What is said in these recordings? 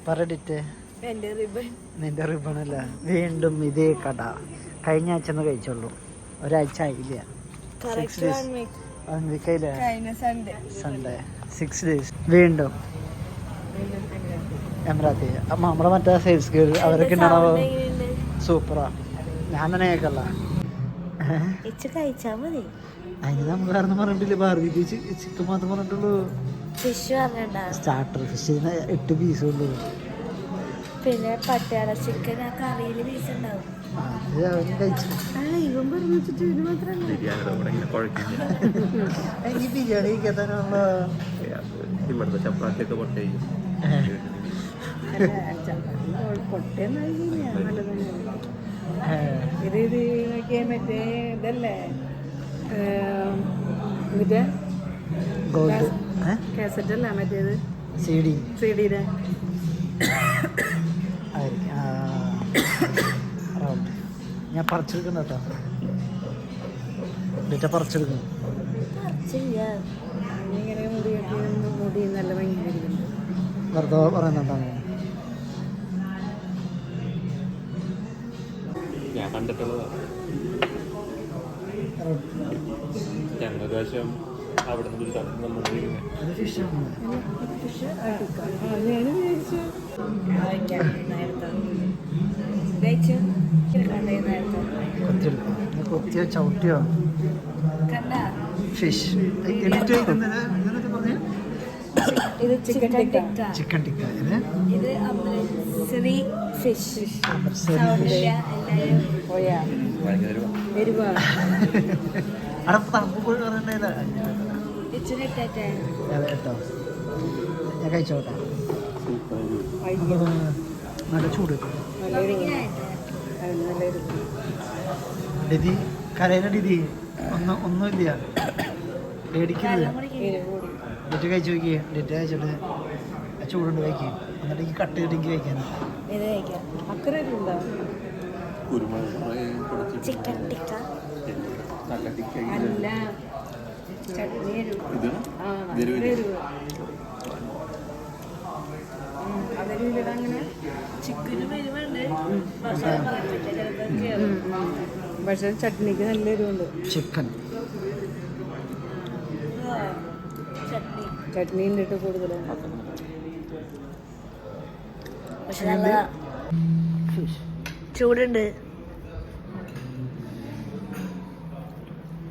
പറടിറ്റ് നിന്റെ റിബൺ അല്ല. വീണ്ടും ഇതേ കട. കഴിഞ്ഞ ആഴ്ച കഴിച്ചുള്ളൂ, ഒരാഴ്ച ആയില്ല. 6 days. Sunday 6 days. വീണ്ടും എമറാത്തി. നമ്മളെ മറ്റേ സെയിൽസ് ഗേൾ അവരൊക്കെ ഉണ്ടാണോ? സൂപ്പറാ. ഞാൻ തന്നെ കേൾക്കല്ല. അതിന് നമ്മൾ കാരണം പറഞ്ഞിട്ടില്ല. ബാർബിക്യൂ ചിക്കൻ മാത്രം പറഞ്ഞിട്ടുള്ളൂ. സ്റ്റാർട്ടർ ഫിഷിന് 8 പീസേ ഉള്ളൂ. പിന്നെ പട്ടിയാള ചിക്കൻ ആ കറിയിൽ പീസ് ഉണ്ടാവും. അത് അവൻ കഴിച്ചു. ഈ ബിരിയാണി കഴിക്കാനുള്ള ഇവിടുത്തെ ചപ്പാത്തിയൊക്കെ പൊട്ടേ മറ്റേ ഇതല്ലേ മറ്റേ കാസറ്റല്ല മറ്റേത് സിഡിയുടെ ഞാൻ പറിച്ചെടുക്കണ്ട കേട്ടോ. ഡേറ്റ പറിച്ചെടുക്കുന്നു. ഇങ്ങനെ മുടി നല്ല ഭംഗിയായിരിക്കുന്നു. വെറുതെ പറയുന്നുണ്ടാണ്. ഞാൻ കണ്ടിട്ടുള്ളതാ. ഞങ്ങൾക്കാശം അവിടെ നിന്ന് കൊത്തിയോ ചവിട്ടിയോ ഫിഷ്. ഇത് ചിക്കൻ ടിക്ക. ചിക്കൻ ടിക്ക. ഇത് അമൃത്സരി ഫിഷ്. കേട്ടോ ഞാൻ കഴിച്ചോട്ടെ. നല്ല ചൂട്. ഡിതി കരയിലെ ഡിതി ഒന്നുമില്ല. പേടിക്കരുത്. ഡേറ്റ് കഴിച്ചു നോക്കിയേ. ഡേറ്റ് കഴിച്ചിട്ട് ചൂടുണ്ട് കഴിക്കും. എന്നിട്ട് ഈ കട്ട് ചെയ്തിട്ട് കഴിക്കാൻ. ചിക്കൻ ടിക്ക അല്ല ചട്നി അങ്ങനെ ചിക്കന് വരുവുണ്ട്. പക്ഷെ ചട്നിക്ക് നല്ല എരിവുണ്ട്. ചിക്കൻ ചട്നി ഉണ്ടിട്ട് കൂടുതലാണ്. പക്ഷെ നല്ല ചൂടുണ്ട്.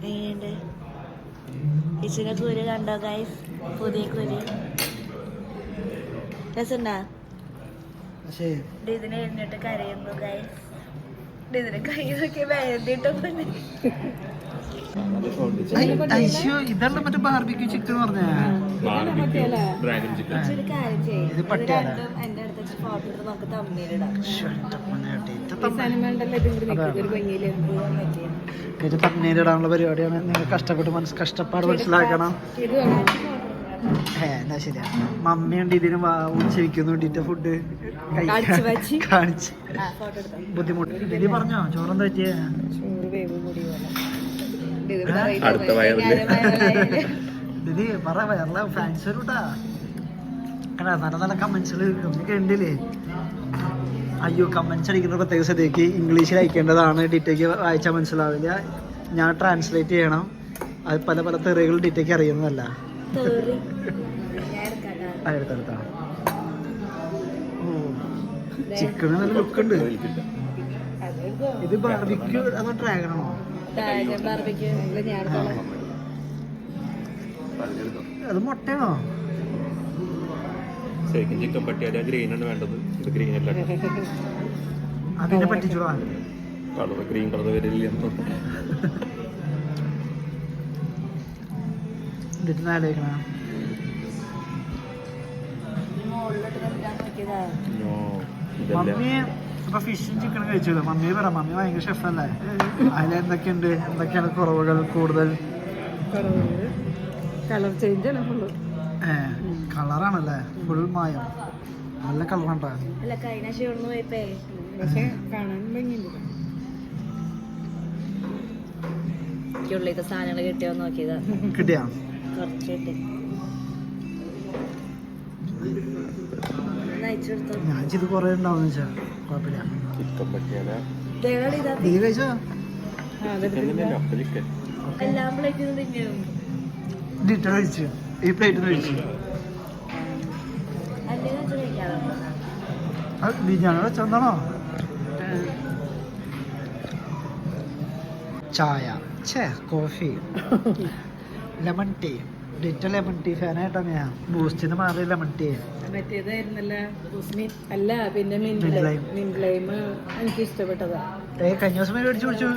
എങ്ങനെയുണ്ട് ഇച്ചിരി കുരു കണ്ടോ ഗൈസ്? പുതിയ കുരു രസമുണ്ടാ? ഇതിനെ എഴുന്നിട്ട് കരയുന്നു ഗൈസ്. ഇതിനെ കൈയൊക്കെ വേണ്ടിട്ടൊന്നും. ഇതല്ല മറ്റേ ബാർബിക്യൂ ചിക്കൻ പറഞ്ഞ ഇച്ചിരി കാര്യം ചെയ്യും. ഇത് രണ്ടും എന്റെ അടുത്ത് ഫോട്ടോ എടുത്ത് നമുക്ക് തമ്മിലിടാം. ഇത് തമ്മിലിടാനുള്ള പരിപാടിയാണ്. നിങ്ങൾ കഷ്ടപ്പാട് മനസ്സിലാക്കണം. എന്നാ ശരിയാ. മമ്മിയുണ്ട് ഇതിന് ഉച്ചയ്ക്ക് വേണ്ടിട്ട് ഫുഡ് കാണിച്ച് ബുദ്ധിമുട്ട്. ഇത് പറഞ്ഞോ ചോറെന്താ പറ്റിയ? ഇത് പറ വേറെ ഫാൻസ് വരൂട്ടാ. നല്ല നല്ല കമന്റ്സുകൾ ഒന്നൊക്കെ ഉണ്ടല്ലേ. അയ്യോ കമന്റ്സ് അടിക്കുന്ന പ്രത്യേക സ്ഥിതിക്ക് ഇംഗ്ലീഷിൽ അയക്കേണ്ടതാണ്. ഡിറ്റയ്ക്ക് വായിച്ചാൽ മനസ്സിലാവില്ല. ഞാൻ ട്രാൻസ്ലേറ്റ് ചെയ്യണം. അത് പല പല തെറികൾ ഡിറ്റയ്ക്ക് അറിയുന്നതല്ല. അടുത്തടുത്താ. ഓ ചിക്കന് നല്ല ലുക്ക് ഉണ്ട്. ഇത് ബാർബിക്യൂ അതോ ഡ്രാഗണോ? അത് മുട്ടയാണോ? ചിക്കൻ പട്ടിയാൽ ഗ്രീൻ ആണ് വേണ്ടത്. ഇത് ഗ്രീൻ അല്ല. അതിനെ പറ്റിച്ചോളാ. കളർ ഗ്രീൻ കളർ വരില്ല. ആലോചിക്കണ മമ്മി ഇപ്പൊ ഫിഷും ചിക്കനും കഴിച്ചല്ലോ. മമ്മി പറ, മമ്മി ഭയങ്കര ഷെഫല്ലേ. അതിലെന്തൊക്കെയുണ്ട്, എന്തൊക്കെയാണ് കുറവുകൾ കൂടുതൽ? കളർ ചേഞ്ച് ആണ് ഫുള്ള്. കളറാണല്ലേ ഫുൾ മായം. നല്ല കളറുണ്ടോ? പക്ഷെ കാണാൻ ഭംഗിയുണ്ട്. സാധനങ്ങൾ കിട്ടിയോ നോക്കിയതാ. കിട്ടിയാ കുറച്ച് കിട്ടി. അയച്ചു കൊടുത്തു. ഞാൻ ചെയ്ത് കുറേ ഉണ്ടാവും വെച്ചാൽ കുഴപ്പമില്ല. ചിക്കൻ പട്ടിയാല ദയവായി ഇതാ നീ കഴിച്ചോ? ചിക്കൻ തന്നെയല്ല അപ്പൊ ചിക്കൻ എല്ലാം പ്ലേറ്റിൽ തിന്നും. ഡിറ്റർ കഴിച്ചു, ഈ പ്ലേറ്റ് കഴിച്ചു. അല്ലെങ്കിൽ വെച്ച് കഴിക്കാറുണ്ട്. അത് ബിരിയാണി വെച്ചോന്നാണോ? ചായ, കോഫി, ലെമൺ ടീ. ഡിറ്റർ ലെമൺ ടീ ഫാനായിട്ടാണ് ഞാൻ. ബൂസ്റ്റിന് മാറി ലെമൺ ടീ. മറ്റേതായിരുന്നല്ല അല്ല പിന്നെ Mint lime. മിന്റ് ലൈം എനിക്ക് ഇഷ്ടപ്പെട്ടതാ. കഴിഞ്ഞ ദിവസം മേടിച്ചു കുടിച്ചു.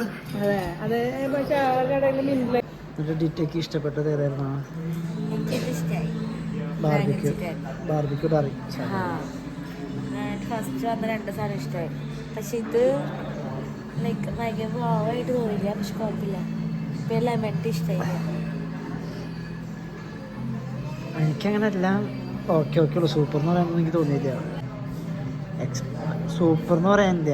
അതെ അതെ, പക്ഷെ ആ കടയിൽ മിന്റ് ലൈം എന്നിട്ട് ഡിറ്റയ്ക്ക് ഇഷ്ടപ്പെട്ടത് ഏതായിരുന്നു? എനിക്കിത് ഇഷ്ടമായി. ബാർബിക്യൂ. ബാർബിക്യൂ ബാറി. ആ ഫസ്റ്റ് വന്ന 2 സാധനം ഇഷ്ടമായി. പക്ഷെ ഇത് ലൈക്ക് ഭയങ്കര ഭാവമായിട്ട് തോന്നില്ല. പക്ഷെ കുഴപ്പമില്ല. പിന്നെ ലെമൺ ടീ ഇഷ്ടമായില്ല. എനിക്കങ്ങനെ എല്ലാം ഓക്കെ ഉള്ളൂ. സൂപ്പർ എന്ന് പറയാനൊന്നും എനിക്ക് തോന്നിയില്ല. സൂപ്പർ എന്ന് പറയാനില്ല.